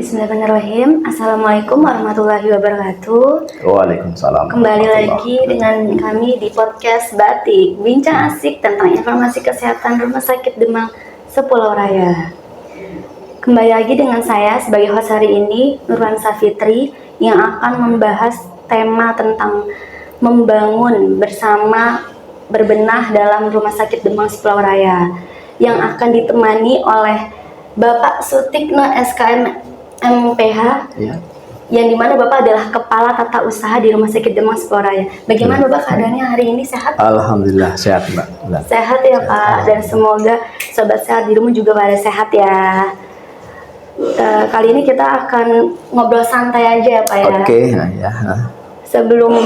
Bismillahirrahmanirrahim. Assalamualaikum warahmatullahi wabarakatuh. Waalaikumsalam. Kembali lagi dengan kami di podcast Batik, bincang asik tentang informasi kesehatan Rumah Sakit Demang Sepulau Raya. Kembali lagi dengan saya sebagai host hari ini, Nurwansa Fitri, yang akan membahas tema tentang membangun bersama berbenah dalam Rumah Sakit Demang Sepulau Raya, yang akan ditemani oleh Bapak Sutikno SKM MPH, Ya. yang dimana Bapak adalah Kepala Tata Usaha di Rumah Sakit Demang Sepulau Raya. Bagaimana Bapak keadaannya hari ini, sehat? Alhamdulillah sehat, Mbak. Sehat ya Pak, dan semoga sobat sehat di rumah juga pada sehat ya. Kali ini kita akan ngobrol santai aja ya Pak ya. Oke, ya. Sebelum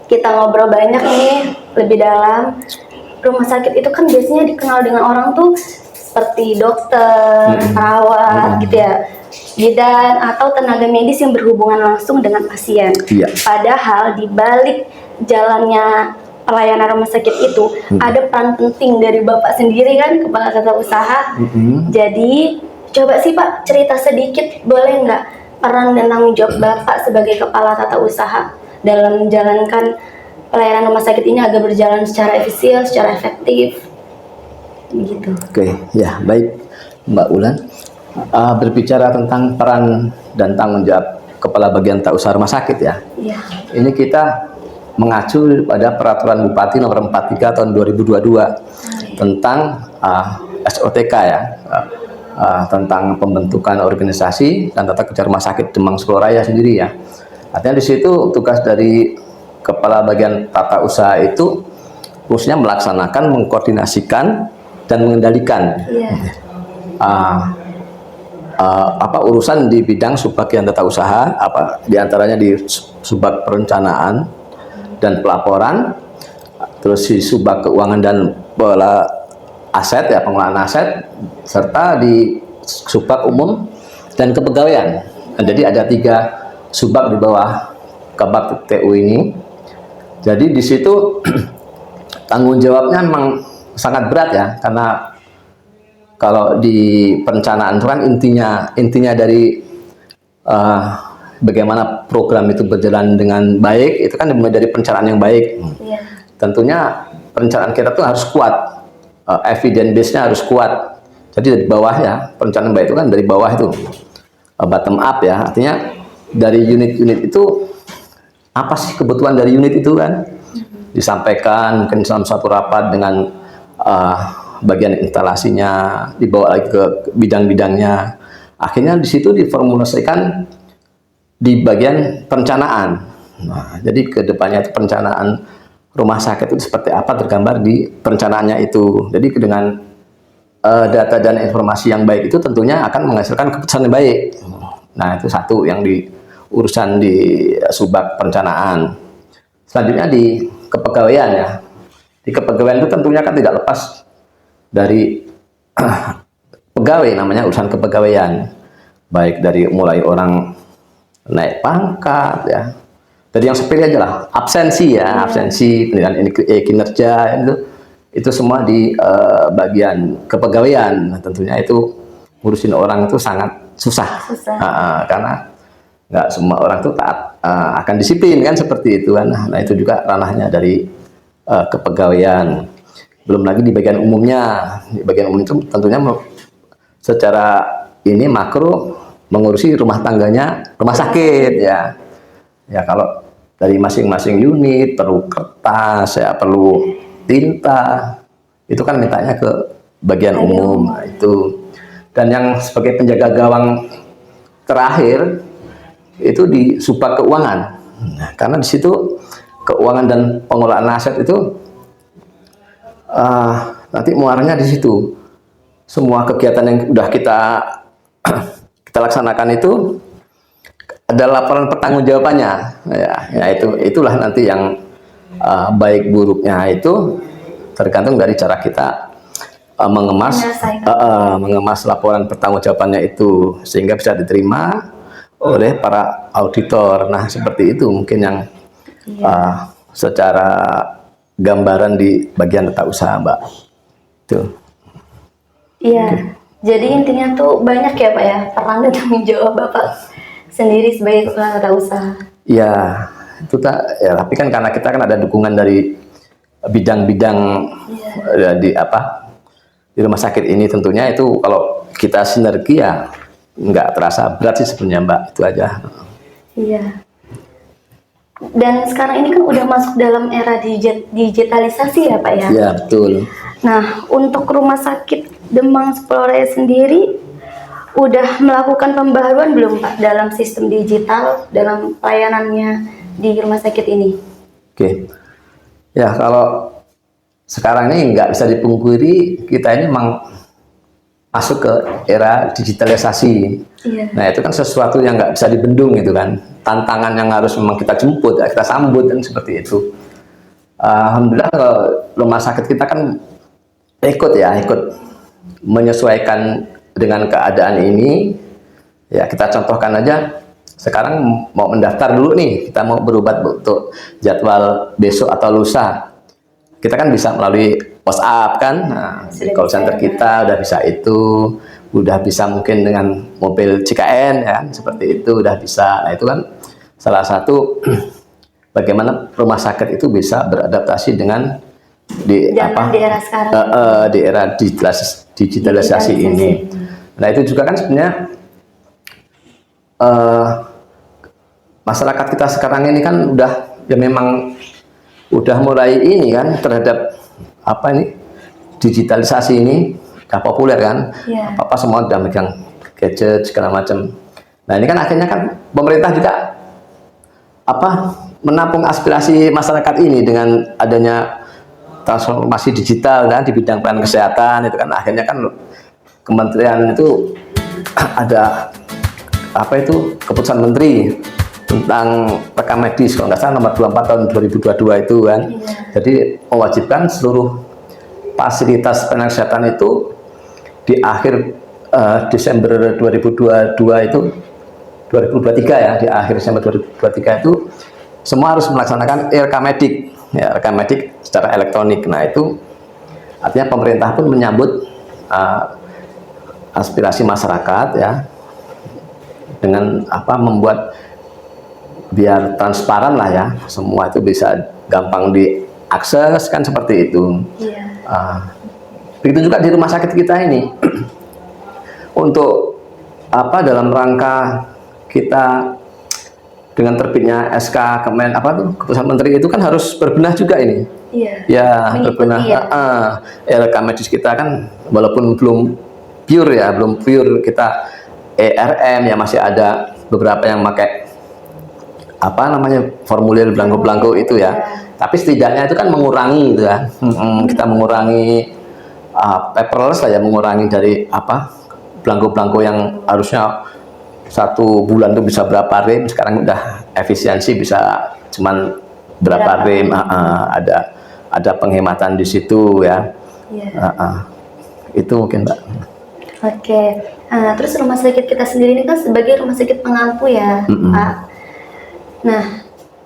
kita ngobrol banyak nih, lebih dalam, rumah sakit itu kan biasanya dikenal dengan orang tuh seperti dokter, perawat gitu ya, bidan atau tenaga medis yang berhubungan langsung dengan pasien. Iya. Padahal di balik jalannya pelayanan rumah sakit itu ada peran penting dari Bapak sendiri kan, Kepala Tata Usaha. Jadi coba sih Pak cerita sedikit, boleh nggak, peran dan tanggung jawab Bapak sebagai Kepala Tata Usaha dalam menjalankan pelayanan rumah sakit ini agar berjalan secara efisien, secara efektif, gitu. Oke, ya baik Mbak Ulan. Berbicara tentang peran dan tanggung jawab Kepala Bagian Tata Usaha Rumah Sakit ya. Iya. Ini kita mengacu pada Peraturan Bupati Nomor 43 Tahun 2022 tentang SOTK ya, tentang pembentukan organisasi dan tata kerja Rumah Sakit Demang Sepulau Raya sendiri ya. Artinya di situ tugas dari Kepala Bagian Tata Usaha itu khususnya melaksanakan, mengkoordinasikan dan mengendalikan urusan di bidang subbagian tata usaha, diantaranya di subbag perencanaan dan pelaporan, terus di subbag keuangan dan aset ya, pengelolaan aset, serta di subbag umum dan kepegawaian. Jadi ada 3 subbag di bawah Kabag TU ini. Jadi di situ tanggung jawabnya memang sangat berat ya, karena kalau di perencanaan itu kan intinya dari bagaimana program itu berjalan dengan baik, itu kan dimulai dari perencanaan yang baik. Tentunya perencanaan kita tuh harus kuat, evidence base-nya harus kuat. Jadi dari bawah ya, perencanaan baik itu kan dari bawah itu, bottom up ya, artinya dari unit-unit itu apa sih kebutuhan dari unit itu kan disampaikan mungkin dalam satu rapat dengan bagian instalasinya, dibawa lagi ke bidang-bidangnya, akhirnya di situ diformulasikan di bagian perencanaan. Nah, jadi kedepannya itu perencanaan rumah sakit itu seperti apa tergambar di perencanaannya itu. Jadi dengan data dan informasi yang baik itu tentunya akan menghasilkan keputusan yang baik. Nah, itu satu yang di urusan di subbag perencanaan. Selanjutnya di kepegawaian ya. Di kepegawaian itu tentunya kan tidak lepas dari pegawai, namanya urusan kepegawaian. Baik dari mulai orang naik pangkat ya. Dari yang sepele aja lah, absensi ya, absensi, penilaian kinerja itu semua di bagian kepegawaian. Nah, tentunya itu ngurusin orang itu sangat susah. Karena nggak semua orang tuh taat akan disiplin kan, seperti itu kan. Nah itu juga ranahnya dari kepegawaian. Belum lagi di bagian umumnya. Di bagian umum itu tentunya secara ini makro mengurusi rumah tangganya rumah sakit ya. Ya kalau dari masing-masing unit perlu kertas ya, perlu tinta, itu kan mintanya ke bagian umum. Nah, itu. Dan yang sebagai penjaga gawang terakhir itu di subbag keuangan. Nah, karena di situ keuangan dan pengelolaan aset itu nanti muaranya di situ. Semua kegiatan yang udah kita laksanakan itu ada laporan pertanggungjawabannya. Ya itulah nanti yang baik buruknya itu tergantung dari cara kita mengemas laporan pertanggungjawabannya itu sehingga bisa diterima oleh para auditor. Nah seperti itu mungkin yang secara gambaran di bagian tata usaha, Mbak. Tuh. Iya. Jadi intinya tuh banyak ya Pak ya peran dan tanggung jawab Bapak sendiri sebagai kepala tata usaha. Ya, itu tak ya, tapi kan karena kita kan ada dukungan dari bidang-bidang di apa di rumah sakit ini, tentunya itu kalau kita sinergi ya nggak terasa berat sih sebenarnya Mbak, itu aja. Iya. Dan sekarang ini kan udah masuk dalam era digitalisasi ya Pak ya. Iya betul. Nah, untuk Rumah Sakit Demang Sepulaurai sendiri udah melakukan pembaharuan belum Pak dalam sistem digital dalam pelayanannya di rumah sakit ini? Oke. Ya kalau sekarang ini nggak bisa dipungkiri kita ini memang masuk ke era digitalisasi. Iya. Nah itu kan sesuatu yang nggak bisa dibendung gitu kan. Tantangan yang harus memang kita jemput, ya, kita sambut dan seperti itu. Alhamdulillah rumah sakit kita kan ikut menyesuaikan dengan keadaan ini. Ya kita contohkan aja, sekarang mau mendaftar dulu nih, kita mau berobat untuk jadwal besok atau lusa, kita kan bisa melalui WhatsApp kan. Nah, di call center kita udah bisa itu, udah bisa mungkin dengan mobil CKN ya, seperti itu udah bisa. Nah itu kan salah satu bagaimana rumah sakit itu bisa beradaptasi dengan di era sekarang. Di era digitalisasi ini. Nah itu juga kan sebenarnya masyarakat kita sekarang ini kan udah ya memang udah mulai ini kan terhadap apa ini digitalisasi ini udah populer kan. Apa semua udah megang gadget segala macam. Nah ini kan akhirnya kan pemerintah juga menampung aspirasi masyarakat ini dengan adanya transformasi digital kan di bidang pelayanan kesehatan. Itu kan akhirnya kan kementerian itu ada keputusan menteri tentang rekam medis kalau nggak salah nomor 24 tahun 2022 itu kan. Jadi mewajibkan seluruh fasilitas pelayanan kesehatan itu di akhir Desember 2022 itu 2023 ya, di akhir Desember 2023 itu semua harus melaksanakan rekam medik ya, rekam medik secara elektronik. Nah itu artinya pemerintah pun menyambut aspirasi masyarakat ya dengan membuat biar transparan lah ya, semua itu bisa gampang diakses kan seperti itu. Begitu juga di rumah sakit kita ini untuk dalam rangka kita dengan terbitnya SK keputusan menteri itu kan harus berbenah juga ini. Ya berbenah. Rekam medis kita kan walaupun belum pure kita ERM ya, masih ada beberapa yang pakai formulir belangko-belangko itu ya. Tapi setidaknya itu kan mengurangi itu ya. Kita mengurangi paperless lah ya, mengurangi dari belangko-belangko yang harusnya satu bulan itu bisa berapa rem, sekarang udah efisiensi bisa cuman berapa rem. Ada penghematan di situ ya. Itu mungkin Mbak. Oke. Terus rumah sakit kita sendiri ini kan sebagai rumah sakit pengampu ya Pak. Nah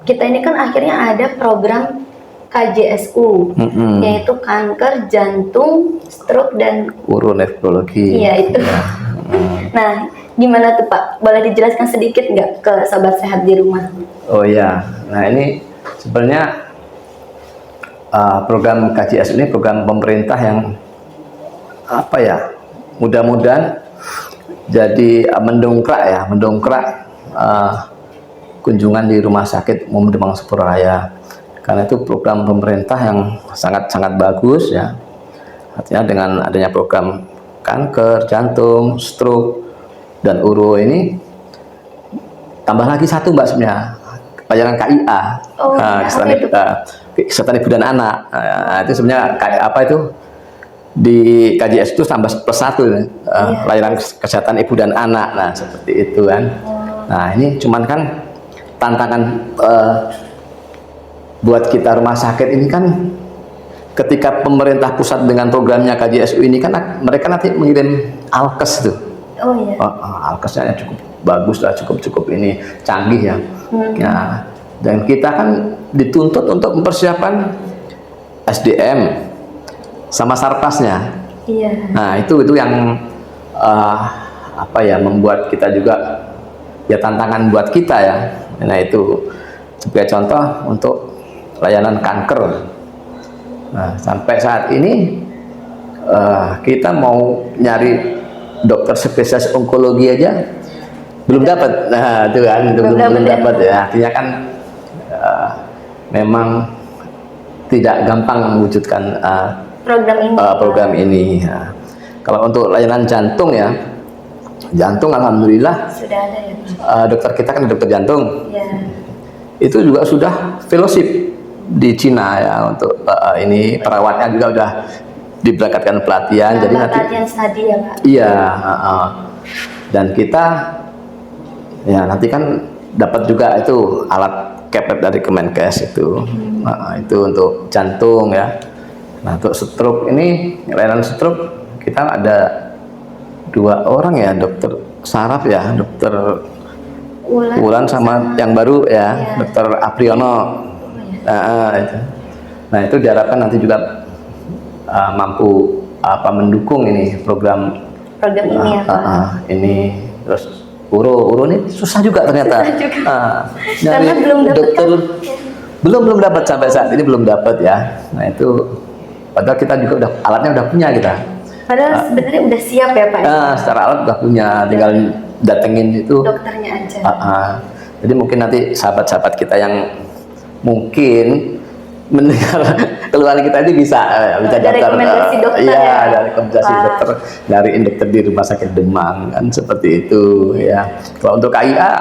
kita ini kan akhirnya ada program KJSU, yaitu kanker, jantung, stroke, dan uronefrologi. Iya itu. Nah, gimana tuh Pak? Boleh dijelaskan sedikit nggak ke sobat sehat di rumah? Oh ya, nah ini sebenarnya program KJSU ini program pemerintah yang mudah-mudahan jadi mendongkrak kunjungan di rumah sakit umum Demang Sepulaurai. Karena itu program pemerintah yang sangat-sangat bagus ya. Artinya dengan adanya program kanker, jantung, stroke, dan uro ini tambah lagi satu Mbak sebenarnya, layanan KIA. Kesehatan ibu dan anak. Itu sebenarnya di KJS itu tambah plus satu layanan kesehatan ibu dan anak. Nah seperti itu kan. Nah ini cuman kan tantangan buat kita rumah sakit ini kan, ketika pemerintah pusat dengan programnya KJSU ini kan mereka nanti mengirim alkes tuh. Alkesnya cukup bagus lah, cukup ini canggih ya. Dan kita kan dituntut untuk mempersiapkan SDM sama sarpasnya. Nah itu yang uh, apa ya, membuat kita juga ya tantangan buat kita ya. Nah itu sebagai contoh untuk layanan kanker. Nah, sampai saat ini kita mau nyari dokter spesialis onkologi aja belum dapat. Nah itu kan belum dapat ya. Artinya kan memang tidak gampang mewujudkan program ini. Nah, kalau untuk layanan jantung ya, jantung alhamdulillah sudah ada ya. Dokter kita kan dokter jantung. Ya. Itu juga sudah fellowship di Cina ya, untuk ini perawatnya juga udah diberangkatkan pelatihan. Jadi nanti pelatihan studi ya Pak. Iya, dan kita ya nanti kan dapat juga itu alat kepet dari Kemenkes itu. Itu untuk jantung ya. Nah untuk stroke ini, layanan stroke kita ada 2 orang ya, dokter saraf ya, dokter Wulan sama yang baru ya, dokter Apriyono. Nah itu diharapkan nanti juga mampu mendukung ini program ini ya Pak. Ini terus uro ini susah juga ternyata. Susah juga. Karena belum dapat dokter belum dapat sampai saat ini belum dapat ya. Nah itu padahal kita juga alatnya udah punya kita. Padahal sebenarnya udah siap ya Pak. Secara alat udah punya, tinggal datengin itu dokternya aja. Jadi mungkin nanti sahabat-sahabat kita yang mungkin mendengar keluhan kita ini bisa dari daftar, rekomendasi dokter ya. Dari rekomendasi dokter, dari dokter di Rumah Sakit Demang kan seperti itu ya. Kalau untuk KIA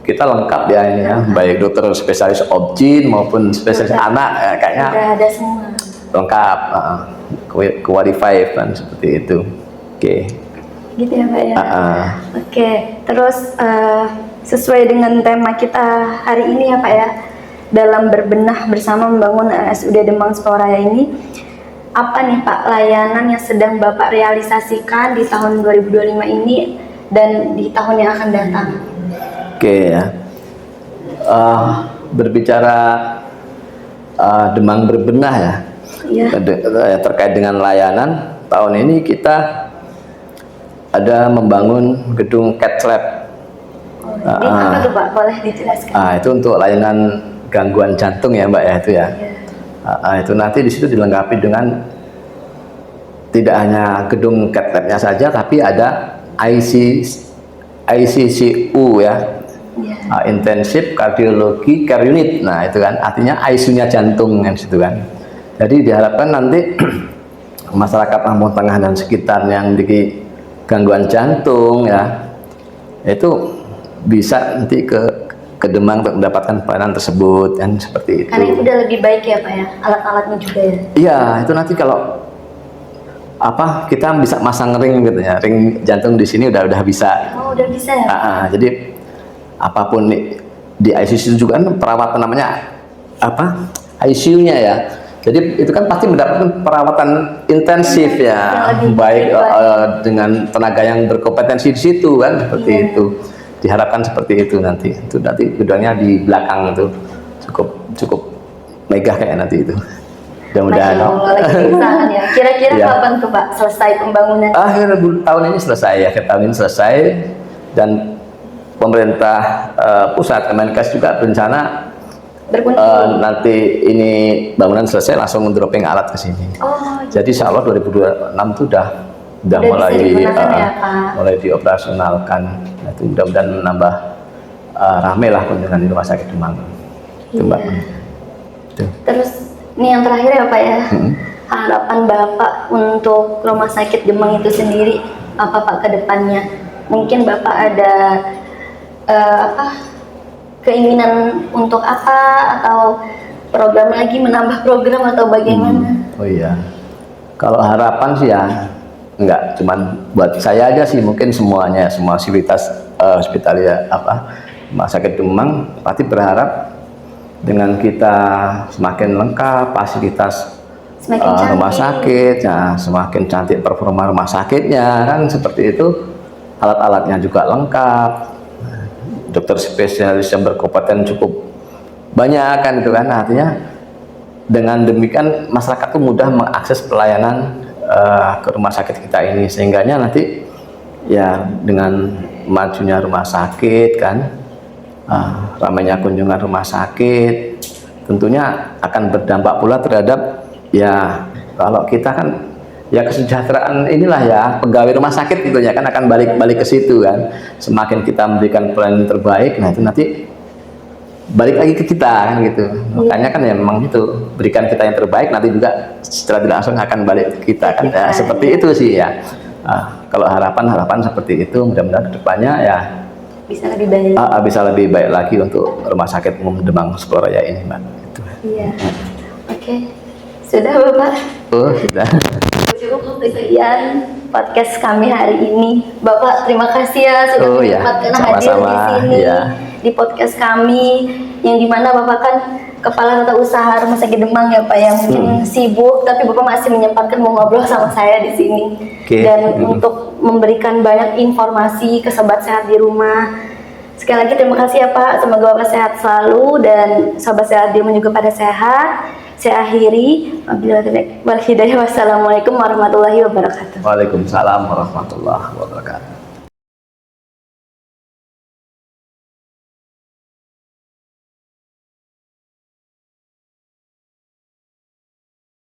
kita lengkap ya ini ya, baik dokter spesialis obgyn maupun spesialis anak ya, kayaknya udah ada semua lengkap, qualified kan seperti itu. Oke. Gitu ya Pak ya. Oke, terus sesuai dengan tema kita hari ini ya Pak ya, dalam berbenah bersama membangun RSUD Demang Sepolaraya ini, apa nih Pak layanan yang sedang Bapak realisasikan di tahun 2025 ini dan di tahun yang akan datang? Oke ya, berbicara Demang berbenah ya, terkait dengan layanan, tahun ini kita ada membangun gedung cath lab. Apa tuh Pak? Boleh dijelaskan? Itu untuk layanan gangguan jantung ya Mbak ya, itu ya. Itu nanti di situ dilengkapi dengan tidak hanya gedung cath lab-nya saja, tapi ada ICCU ya, Intensive Cardiology Care Unit. Nah itu kan artinya ICU-nya jantung kan situ kan. Jadi diharapkan nanti masyarakat Lampung Tengah dan sekitar yang memiliki gangguan jantung ya, itu bisa nanti ke Demang untuk mendapatkan pelayanan tersebut kan, seperti itu. Karena itu udah lebih baik ya Pak ya, alat-alatnya juga ya. Iya, itu nanti kalau kita bisa masang ring gitu ya, ring jantung di sini udah bisa. Oh, udah bisa ya. Jadi apapun di ICU juga kan perawatan namanya ICU-nya ya. Jadi itu kan pasti mendapatkan perawatan intensif ya, baik dengan tenaga yang berkompetensi di situ kan, seperti itu. Diharapkan seperti itu nanti. Itu nanti gedungnya di belakang itu cukup megah kayak nanti itu. Mudah-mudahan. Ya. Kira-kira kapan tuh Pak selesai pembangunan? Akhir tahun ini selesai ya, akhir tahun ini selesai, dan pemerintah pusat Kemenkes juga berencana nanti ini bangunan selesai langsung dropping alat ke sini. Jadi insya Allah 2026 itu udah mulai dioperasionalkan. Nah, itu mudah-mudahan menambah rame lah kunjungan di Rumah Sakit Demang. Terus ini yang terakhir ya Pak ya, harapan Bapak untuk Rumah Sakit Demang itu sendiri apa Pak ke depannya? Mungkin Bapak ada keinginan untuk apa, atau program lagi, menambah program atau bagaimana? Oh iya, kalau harapan sih ya enggak cuman buat saya aja sih, mungkin semuanya, semua hospital ya Rumah Sakit Demang pasti berharap dengan kita semakin lengkap fasilitas rumah sakit ya, semakin cantik performa rumah sakitnya kan, seperti itu. Alat-alatnya juga lengkap, dokter spesialis yang berkompeten cukup banyak kan, itu kan artinya dengan demikian masyarakat tuh mudah mengakses pelayanan ke rumah sakit kita ini, sehingganya nanti ya dengan majunya rumah sakit kan, ramainya kunjungan rumah sakit, tentunya akan berdampak pula terhadap ya kalau kita kan ya kesejahteraan inilah ya pegawai rumah sakit gitu ya kan akan balik ke situ kan. Semakin kita memberikan pelayanan terbaik, nah itu nanti balik lagi ke kita kan gitu. Makanya kan ya memang itu berikan kita yang terbaik, nanti juga secara tidak langsung akan balik ke kita kan ya, seperti itu sih ya. Kalau harapan seperti itu, mudah-mudahan kedepannya ya bisa lebih baik. Bisa lebih baik lagi untuk Rumah Sakit Umum Demang Sukoraya ini, Mbak. Gitu. Iya. Oke. Sudah Bapak? Oh, sudah. Cukup sekian podcast kami hari ini. Bapak terima kasih ya sudah menyempatkan hadir di sini di podcast kami, yang dimana Bapak kan kepala tata usaha Rumah Sakit Demang ya Pak, yang mungkin sibuk, tapi Bapak masih menyempatkan mau ngobrol sama saya di sini. Dan untuk memberikan banyak informasi ke sobat sehat di rumah. Sekali lagi terima kasih ya Pak, semoga Bapak sehat selalu dan sobat sehat di rumah juga pada sehat. Saya akhiri, wabillahi wal hidayah, wassalamualaikum warahmatullahi wabarakatuh. Waalaikumsalam warahmatullahi wabarakatuh.